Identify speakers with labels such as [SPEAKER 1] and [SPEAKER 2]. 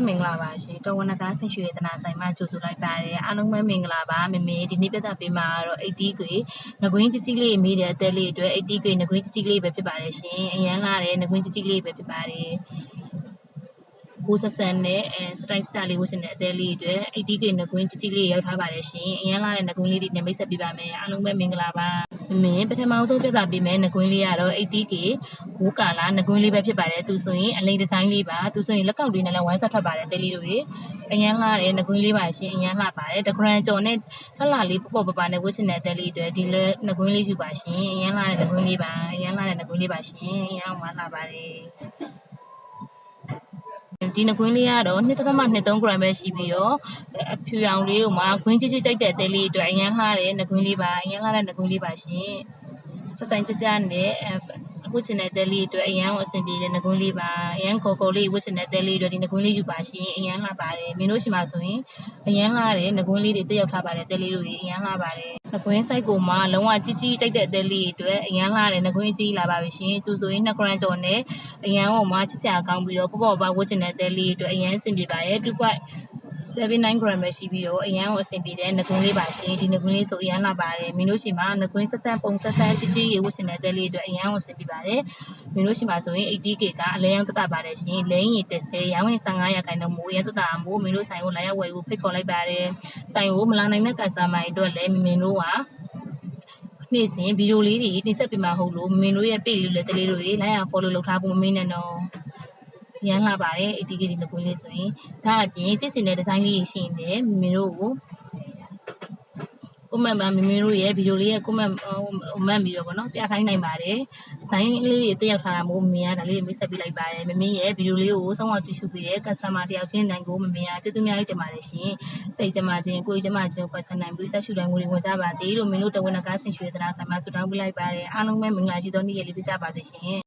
[SPEAKER 1] မင်္ဂလာပါရှင်တော်ဝနကားဆင်ရွှေရတနာဆိုင်မှာကြိုဆိုလိုက်ပါတယ်အားလုံးပဲမင်္ဂလာပါမမေဒီနေ့ပြသပေးမှာတော့80ကွေငကွင်းကြီးကြီးလေးမိတဲ့အသေးလေးအတွက်80ကွေငကွင်းကြီးကြီးလေးပဲဖြစ်ပါတယ်ရှင်အရန်လာတဲ့ငကွင်းကြီးကြီးလေးပဲဖြစ်ပါတယ်ကိုဆက်ဆန်နဲ့စတိုင်းစတာလေးဝတ်စင်တဲ့အသေးလေးအတွက်80ကွေငကွင်းကြီးကြီးလေးရောက်ထားပါတယ်ရှင်အရန်လာတဲ့ငကွင်းလေးတွေနဲ့မိတ်ဆက်ပေးပါမယ်အားလုံးပဲမင်္ဂလာပါမင်းပထမဆုံးပြသပေးမယ်ငကွင်းလေးကတော့80K ကိုကာလာငကွင်းလေးပဲဖြစ်ပါတယ်သူဆိုရင်အလိန်ဒီဇိုင်းလေးပါသူဆိုရင်လက်ကောက်လေးနဲ့လည်းဝိုင်းဆက်ထွက်ပါတယ်တဲလေးတို့ရေအရန်လာတဲ့ငကွင်းလေးပါရှင်အရန်လာပါတယ်တဂရန်ကျော်နဲ့လှလှလေးပေါ့ပေါ့ပပနဲ့ဝတ်ချင်တဲ့တဲလေးတွေဒီလဲငကွင်းလေးယူပါရှင်အရန်လာတဲ့ငကွင်းလေးပါအရန်လာတဲ့ငကွင်းလေးပါရှင်အရန်ဝမ်းလာပါတယ်ဒီငကွင်းလေးကတော့2.3 gram ပဲရှိပြီးတော့အဖြူရောင်လေးကိုမှခွင်းကြီးကြီးကြိုက်တဲ့တဲလေးအတွက်အရန်လှတဲ့ငကွင်းလေးပါအရန်လှတဲ့ငကွင်းလေးပါရှင်ဆက်ဆိုင်ကြကြနဲ့ဝတ်ချင်တဲ့တဲလေးအတွက်အရန်ကိုအဆင်ပြေတဲ့ငကွင်းလေးပါအရန်ခေါ်ခေါ်လေးဝတ်ချင်တဲ့တဲလေးအတွက်ဒီငကွင်းလေးယူပါရှင်အရန်လှပါတယ်မင်းတို့ရှိမှာဆိုရင်အရန်လှတဲ့ငကွင်းလေးတွေတက်ရောက်ထားပါတယ်တဲလေးတို့အရန်လှပါတယ်ငကွင်း site ကိုမှလုံးဝကြီးကြီးကြိုက်တဲ့တဲလေးအတွက်အရန်လှတဲ့ငကွင်းကြီးလာပါပြီရှင်သူဆိုရင်2 gram ကျော်နဲ့အရန်ကိုမှချစ်စရာကောင်းပြီးတော့ပေါ့ပေါ့ဝတ်ချင်တဲ့တဲလေးအတွက်အရန်အဆင်ပြေပါတယ်2.79 gram ပဲရှိပြီးတော့အရန်ကိုအဆင်ပြေတဲ့ငကွင်းလေးပါရှင်ဒီငကွင်းလေးဆိုအရန်လာပါတယ်မင်းတို့ရှိမှာငကွင်းဆက်ဆန်းပုံဆက်ဆန်းကြီးကြီးရေဝတ်ချင်တဲ့တဲလေးအတွက်အရန်ကိုအဆင်ပြေပါတယ်မင်းတို့ရှိမှာဆိုရင် 80K ကအလဲရောင်းတတ်ပါတယ်ရှင်လဲရင်30ရောင်းရင်15ရာခိုင်နှုန်းမို့အရန်တတ်တာမို့မင်းတို့ဆိုင်ကိုလာရောက်ဝယ်ဖို့ဖိတ်ခေါ်လိုက်ပါတယ်ဆိုင်ကိုမလာနိုင်တဲ့ကစားမိုင်အတွက်လည်းမင်းတို့ကနေ့စဉ်ဗီဒီယိုလေးတွေတင်ဆက်ပေးမှာဟုတ်လို့မင်းတို့ရဲ့ page လေးလည်းတလေးတို့လိုက်အောင် follow လုပ်ထားဖို့မမေ့နဲ့နော်ရန်လာပါတယ် 80K ဒီငကွင်းလေးဆိုရင်ဒါအပြင်ချစ်စင်တဲ့ဒီဇိုင်းလေးရှိရင်လည်းမင်းတို့ကိုcomment မှာမင်းတို့ရဲ့ဗီဒီယိုလေးရဲ့ comment ပြီးတော့ဗောနော်ပြခိုင်းနိုင်ပါတယ်ဒီဇိုင်းလေးတွေတက်ရောက်ထားတာမို့မမေကဒါလေးမိတ်ဆက်ပေးလိုက်ပါတယ်မမေရဲ့ဗီဒီယိုလေးကိုဆုံးအောင်ကြည့်ရှုပေးတဲ့ customer တယောက်ချင်းတိုင်းကိုမမေကကျေးဇူးများတင်ပါတယ်ရှင်စိတ်ကြမှာခြင်းကိုယ်ကြမှာခြင်းကိုပတ်စံနိုင်ပြီးတက်ရှုတိုင်းကိုဝင်ကြပါစေလို့မင်းတို့တဝနကားဆင်ရွှေသနာဆိုင်မှာဆုတောင်းပေးလိုက်ပါတယ်အားလုံးပဲမင်္ဂလာရှိသောနေ့ရက်လေးပြကြပါစေရှင်